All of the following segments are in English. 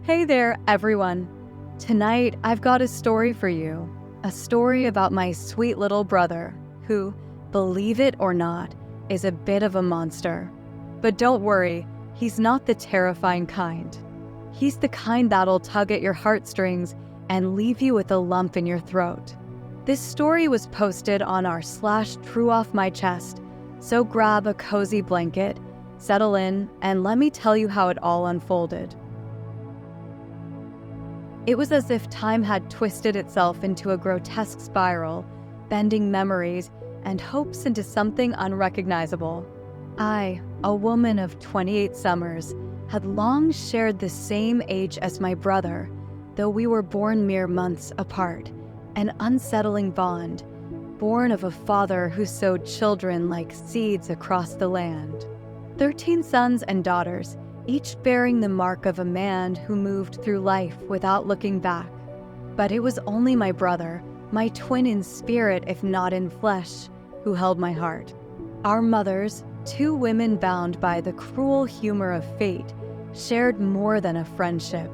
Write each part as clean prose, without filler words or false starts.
Hey there, everyone. Tonight, I've got a story for you. A story about my sweet little brother, who, believe it or not, is a bit of a monster. But don't worry, he's not the terrifying kind. He's the kind that'll tug at your heartstrings and leave you with a lump in your throat. This story was posted on our /TrueOffMyChest, so grab a cozy blanket, settle in, and let me tell you how it all unfolded. It was as if time had twisted itself into a grotesque spiral, bending memories and hopes into something unrecognizable. I, a woman of 28 summers, had long shared the same age as my brother, though we were born mere months apart, an unsettling bond, born of a father who sowed children like seeds across the land. 13 sons and daughters, each bearing the mark of a man who moved through life without looking back. But it was only my brother, my twin in spirit if not in flesh, who held my heart. Our mothers, two women bound by the cruel humor of fate, shared more than a friendship.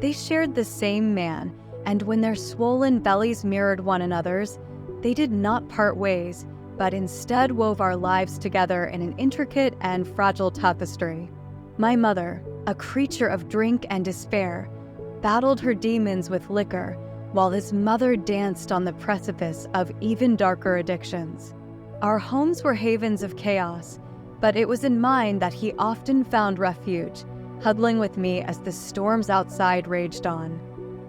They shared the same man, and when their swollen bellies mirrored one another's, they did not part ways, but instead wove our lives together in an intricate and fragile tapestry. My mother, a creature of drink and despair, battled her demons with liquor, while his mother danced on the precipice of even darker addictions. Our homes were havens of chaos, but it was in mine that he often found refuge, huddling with me as the storms outside raged on.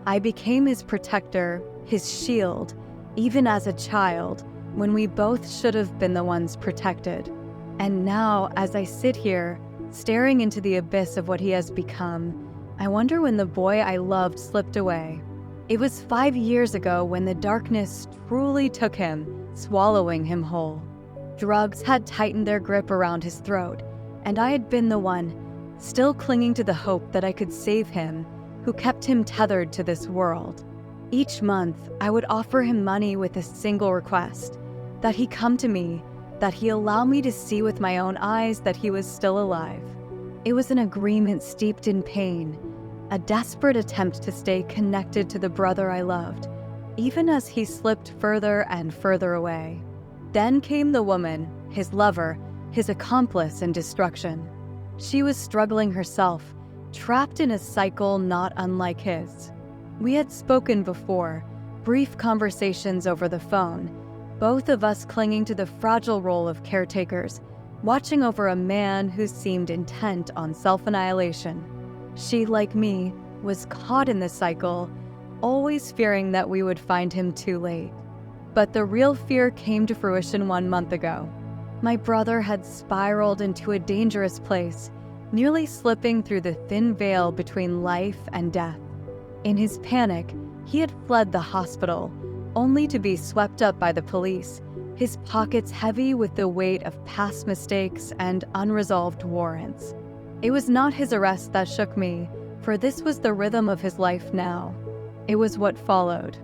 I became his protector, his shield, even as a child, when we both should have been the ones protected. And now, as I sit here, staring into the abyss of what he has become, I wonder when the boy I loved slipped away. It was 5 years ago when the darkness truly took him, swallowing him whole. Drugs had tightened their grip around his throat, and I had been the one, still clinging to the hope that I could save him, who kept him tethered to this world. Each month, I would offer him money with a single request, that he come to me, that he allow me to see with my own eyes that he was still alive. It was an agreement steeped in pain, a desperate attempt to stay connected to the brother I loved, even as he slipped further and further away. Then came the woman, his lover, his accomplice in destruction. She was struggling herself, trapped in a cycle not unlike his. We had spoken before, brief conversations over the phone, both of us clinging to the fragile role of caretakers, watching over a man who seemed intent on self-annihilation. She, like me, was caught in the cycle, always fearing that we would find him too late. But the real fear came to fruition 1 month ago. My brother had spiraled into a dangerous place, nearly slipping through the thin veil between life and death. In his panic, he had fled the hospital, only to be swept up by the police, his pockets heavy with the weight of past mistakes and unresolved warrants. It was not his arrest that shook me, for this was the rhythm of his life now. It was what followed.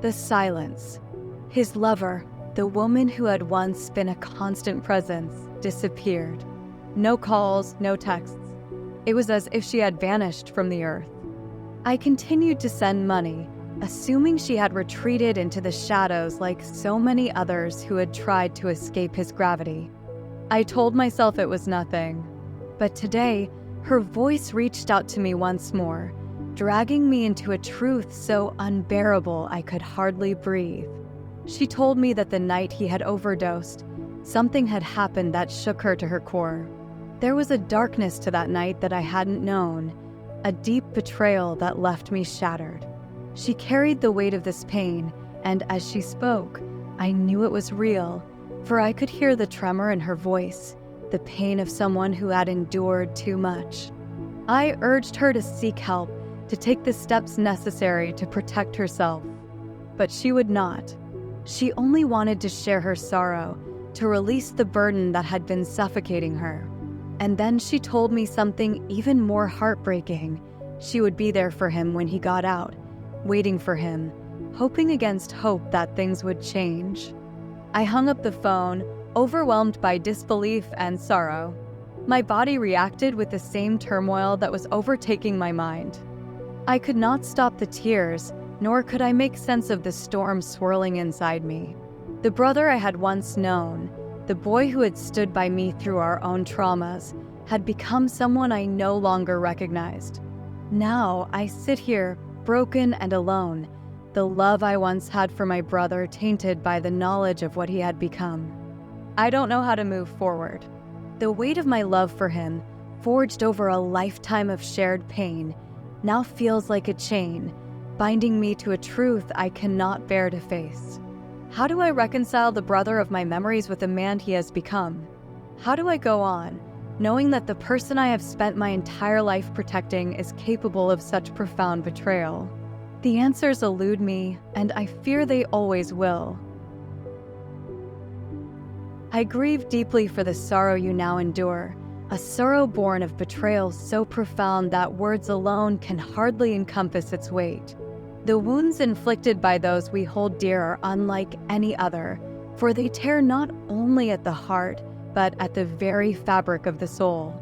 The silence. His lover, the woman who had once been a constant presence, disappeared. No calls, no texts. It was as if she had vanished from the earth. I continued to send money, assuming she had retreated into the shadows like so many others who had tried to escape his gravity. I told myself it was nothing, but today, her voice reached out to me once more, dragging me into a truth so unbearable I could hardly breathe. She told me that the night he had overdosed, something had happened that shook her to her core. There was a darkness to that night that I hadn't known, a deep betrayal that left me shattered. She carried the weight of this pain, and as she spoke, I knew it was real, for I could hear the tremor in her voice, the pain of someone who had endured too much. I urged her to seek help, to take the steps necessary to protect herself. But she would not. She only wanted to share her sorrow, to release the burden that had been suffocating her. And then she told me something even more heartbreaking. She would be there for him when he got out, waiting for him, hoping against hope that things would change. I hung up the phone, overwhelmed by disbelief and sorrow. My body reacted with the same turmoil that was overtaking my mind. I could not stop the tears, nor could I make sense of the storm swirling inside me. The brother I had once known, the boy who had stood by me through our own traumas, had become someone I no longer recognized. Now I sit here, broken and alone, the love I once had for my brother tainted by the knowledge of what he had become. I don't know how to move forward. The weight of my love for him, forged over a lifetime of shared pain, now feels like a chain, binding me to a truth I cannot bear to face. How do I reconcile the brother of my memories with the man he has become? How do I go on, knowing that the person I have spent my entire life protecting is capable of such profound betrayal? The answers elude me, and I fear they always will. I grieve deeply for the sorrow you now endure, a sorrow born of betrayal so profound that words alone can hardly encompass its weight. The wounds inflicted by those we hold dear are unlike any other, for they tear not only at the heart, but at the very fabric of the soul.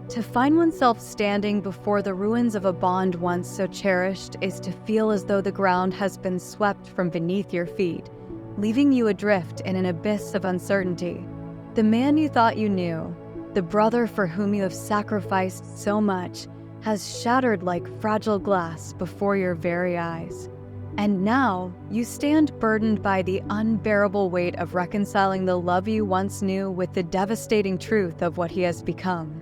To find oneself standing before the ruins of a bond once so cherished is to feel as though the ground has been swept from beneath your feet, leaving you adrift in an abyss of uncertainty. The man you thought you knew, the brother for whom you have sacrificed so much, has shattered like fragile glass before your very eyes. And now you stand burdened by the unbearable weight of reconciling the love you once knew with the devastating truth of what he has become.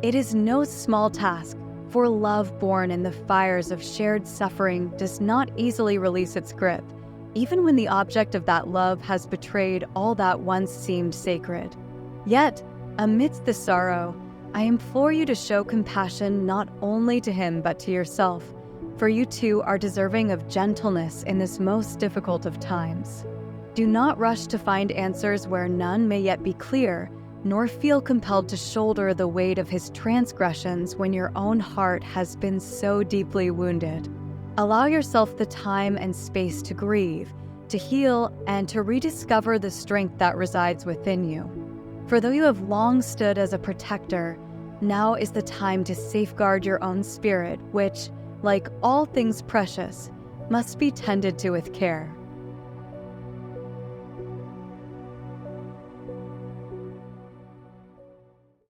It is no small task, for love born in the fires of shared suffering does not easily release its grip, even when the object of that love has betrayed all that once seemed sacred. Yet, amidst the sorrow, I implore you to show compassion not only to him but to yourself, for you too are deserving of gentleness in this most difficult of times. Do not rush to find answers where none may yet be clear, nor feel compelled to shoulder the weight of his transgressions when your own heart has been so deeply wounded. Allow yourself the time and space to grieve, to heal, and to rediscover the strength that resides within you. For though you have long stood as a protector, now is the time to safeguard your own spirit, which, like all things precious, must be tended to with care.